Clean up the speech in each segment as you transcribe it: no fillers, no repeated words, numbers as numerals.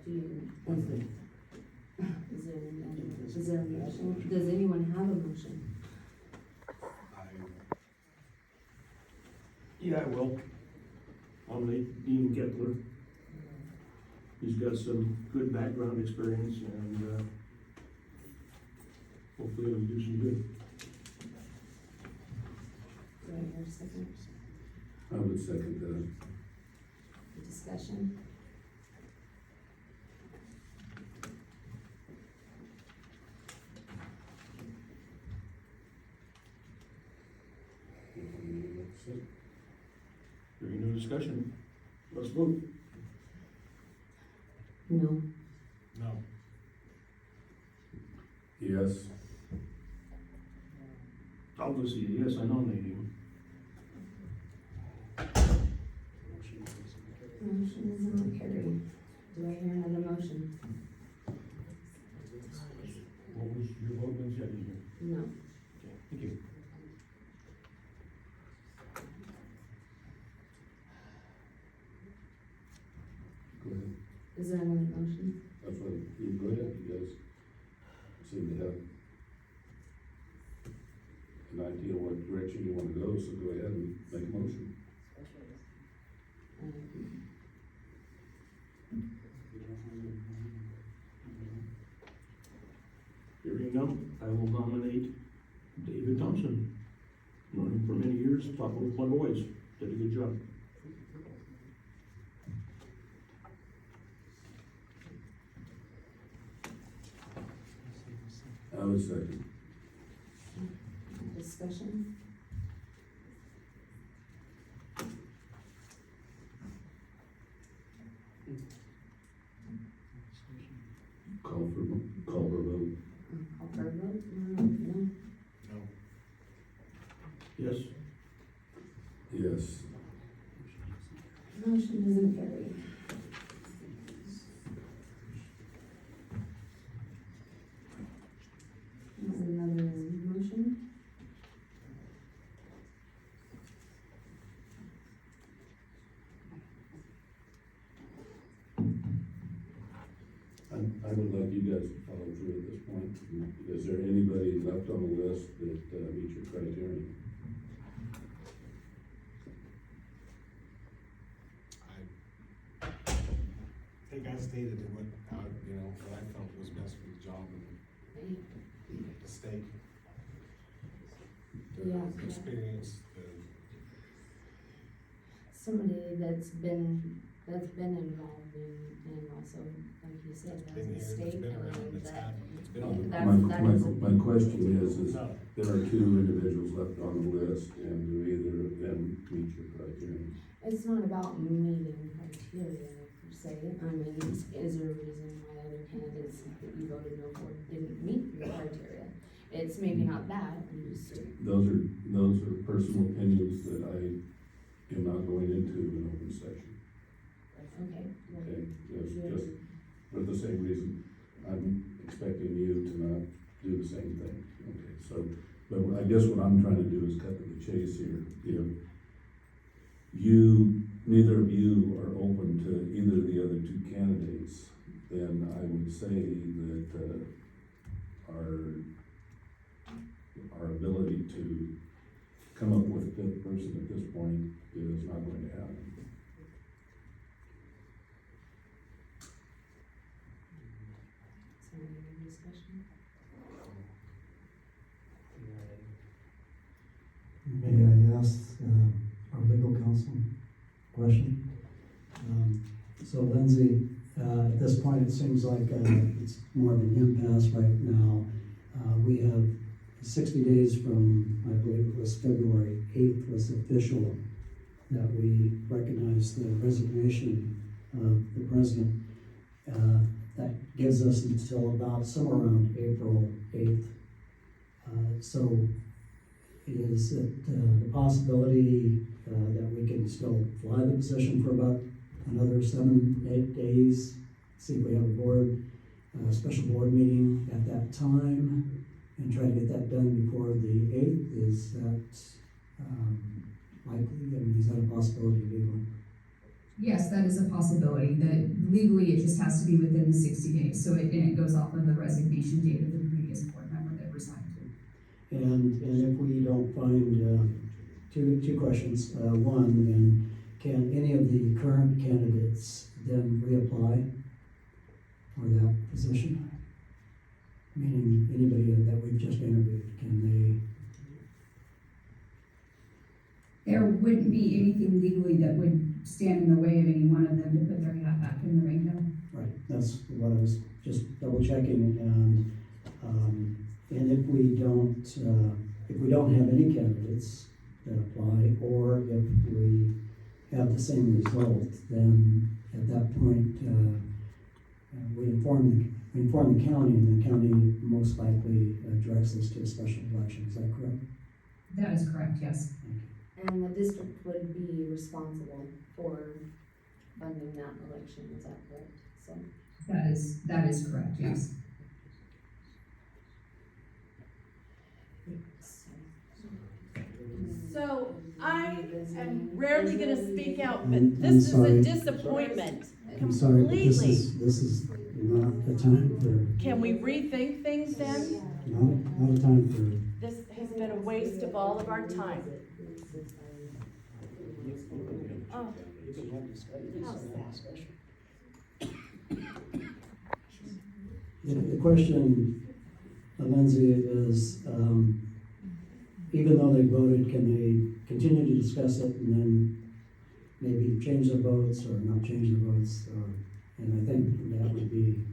Is there a motion? Does anyone have a motion? Yeah, I will. Nominate Dean Kepler. He's got some good background experience and, hopefully it'll do some good. Do I hear a second? I would second that. Discussion? Hearing no discussion, let's vote. No. No. Yes. I'll go see you. Yes, I nominate him. Motion is not carried. Do I hear another motion? What was your vote against that? No. Thank you. Go ahead. Is there another motion? That's what, you go ahead, you guys seem to have an idea what direction you want to go, so go ahead and make a motion. Hearing none, I will nominate David Thompson. Known him for many years, taught with my boys, did a good job. I would second. Discussion? Call for vote. Call for a vote? No. No. Yes. Yes. Motion isn't carried. Is there another motion? I would like you guys to follow through at this point. Is there anybody left on the list that meets your criteria? I think I stated what, what I felt was best for the job and the stake, Yeah. the experience, Somebody that's been involved in also, like you said, has been a here, that's stake been around, and that's that. had, it's been Yeah, on. that- My question is No. there are two individuals left on the list, and do either of them meet your criteria? It's not about meeting criteria per se. I mean, is there a reason why other candidates that you voted no for didn't meet your criteria? It's maybe not that, I'm just, Those are personal opinions that I am not going into an open session. okay. well, Okay, it's yeah. just for the same reason, I'm expecting you to not do the same thing. Okay, so, but I guess what I'm trying to do is cut to the chase here. Neither of you are open to either of the other two candidates, then I would say that, our ability to come up with a fifth person at this point is not going to happen. Is there any discussion? May I ask our legal counsel a question? So Lindsay, at this point, it seems like it's more of an impasse right now. We have 60 days from, I believe it was February 8th was official, that we recognized the resignation of the president. That gives us until about somewhere around April 8th. So is it the possibility that we can still fly the position for about another 7-8 days? See if we have a special board meeting at that time and try to get that done before the 8th? Is that likely? I mean, is that a possibility, legally? Yes, that is a possibility, that legally it just has to be within the 60 days, so it goes off of the resignation date of the previous board member that resigned. And if we don't find, two questions. One, then, can any of the current candidates then reapply for that position? Meaning anybody that we've just interviewed, can There wouldn't be anything legally that would stand in the way of any one of them to put their hat back in the ring now. they, right, that's what I was just double checking. And if we don't have any candidates that apply, or if we have the same result, then at that point, we inform the county, and the county most likely directs us to a special election. Is that correct? That is correct, yes. And the district would be responsible for funding that election, is that correct? So, That is correct, yes. So I am rarely gonna speak out, but I'm this is a sorry. disappointment. I'm sorry, but Completely. this is not the time for, Can we rethink things then? not a time for, This has been a waste of all of our time. Oh, the question, Lindsay, is, even though they voted, can they continue to discuss it and then maybe change their votes or not change their votes? And I think that would be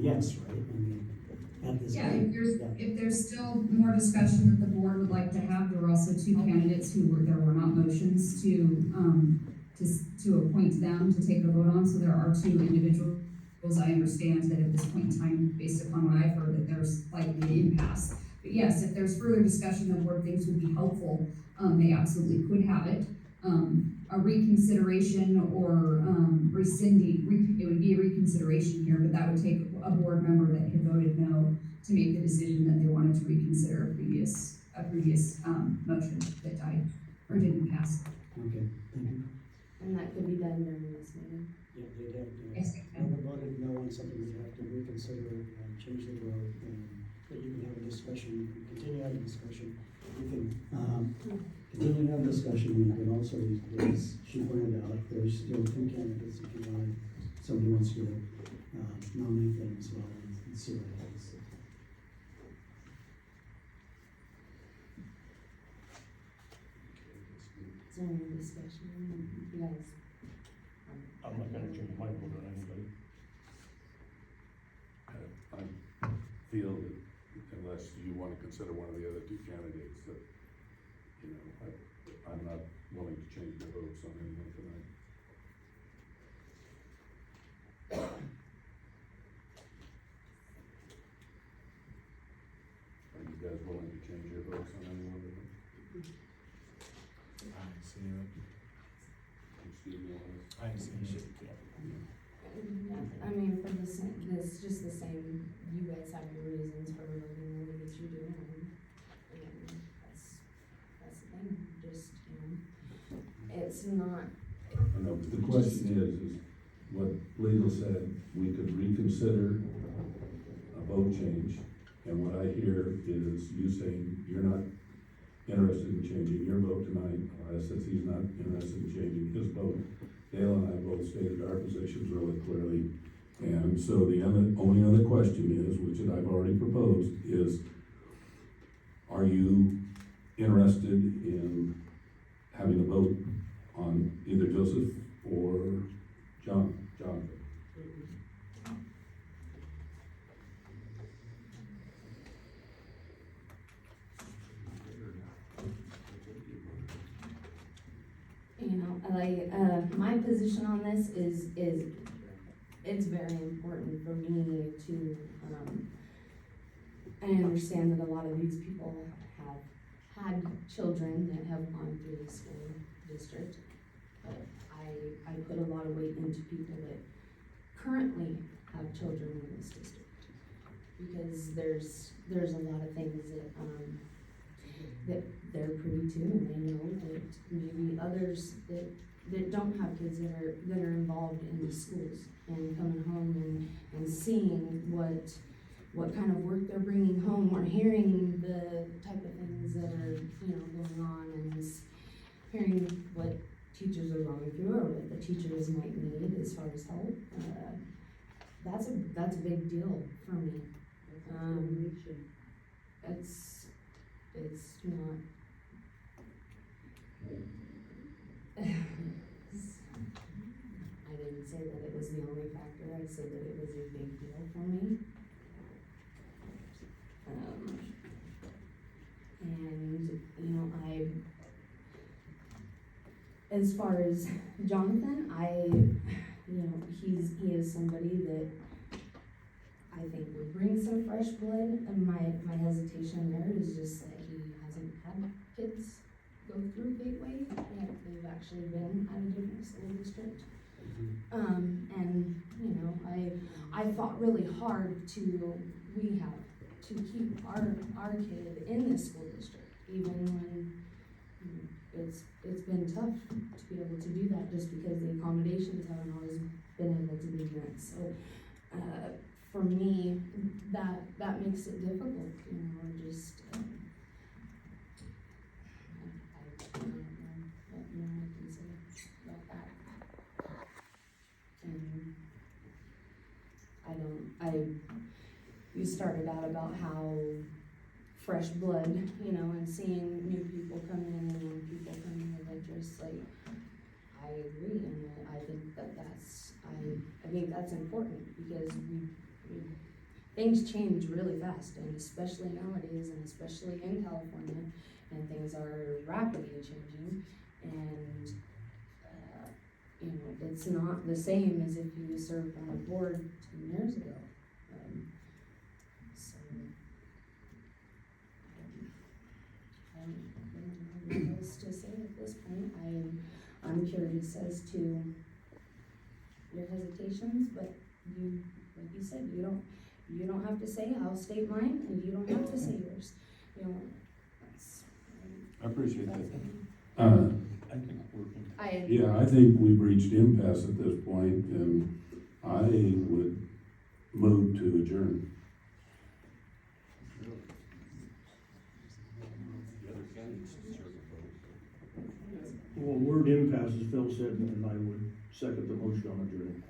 yes, right? I mean, at this Yeah, point. if there's still more discussion that the board would like to have, there were also two candidates there were not motions to appoint them to take a vote on, so there are two individuals. I understand that at this point in time, based upon what I've heard, that there's likely an impasse. But yes, if there's further discussion the board thinks would be helpful, they absolutely could have it. A reconsideration or rescinding, it would be a reconsideration here, but that would take a board member that had voted no to make the decision that they wanted to reconsider a previous motion that died or didn't pass. Okay, thank you. and that could be done during this meeting. Yeah, they did. Yes, Whoever voted no on something, they have to reconsider and change their vote, and that you can have a discussion, you can continue having a discussion. You can, continue to have discussion, and you can also, as she pointed out, there's still two candidates if you want, somebody wants to, nominate them as well, and see what happens. Is there any discussion? You guys, I'm not gonna change my vote on anybody. I feel that unless you want to consider one of the other two candidates, that, you know, I'm not willing to change the votes on anyone tonight. Are you guys willing to change your votes on anyone tonight? I ain't seen it. Excuse me, Alice? I ain't seen shit. I mean, for the same, it's just the same, you guys have your reasons for voting the way that you do, and that's the thing, just, it's not, I know, but the question is what legal said, we could reconsider a vote change, and what I hear is you saying you're not interested in changing your vote tonight. Elias says he's not interested in changing his vote. Dale and I both stated our positions really clearly, and so the only other question is, which I've already proposed, is are you interested in having a vote on either Joseph or Jonathan? my position on this is it's very important for me to, I understand that a lot of these people have had children that have gone through the school district, but I put a lot of weight into people that currently have children in this district, because there's a lot of things that they're privy to, and they know that maybe others that that don't have kids that are involved in the schools and coming home and seeing what kind of work they're bringing home, or hearing the type of things that are, going on, and just hearing what teachers are going through or what the teachers might need as far as help. That's a big deal for me. It's not. I didn't say that it was the only factor, I said that it was a big deal for me. And, as far as Jonathan, he is somebody that I think would bring some fresh blood, and my hesitation there is just that he hasn't had kids go through Gateway, yet they've actually been at a different school district. And, I fought really hard to keep our kid in this school district, even when, it's been tough to be able to do that, just because the accommodations haven't always been able to be met. So, for me, that makes it difficult, just, I don't know what more I can say about that. And you started out about how fresh blood, and seeing new people come in and young people come in with interest, like, I agree, and I think I think that's important, because things change really fast, and especially nowadays, and especially in California, and things are rapidly changing, and, it's not the same as if you served on a board 10 years ago. So, I don't know what else to say at this point. I'm curious as to your hesitations, but like you said, you don't have to say. I'll state mine, and you don't have to say yours. That's. I appreciate that. I think we're. Yeah, I think we've reached impasse at this point, and I would move to adjourn. Well, word impasse, as Phil said, and I would second the motion on adjourning.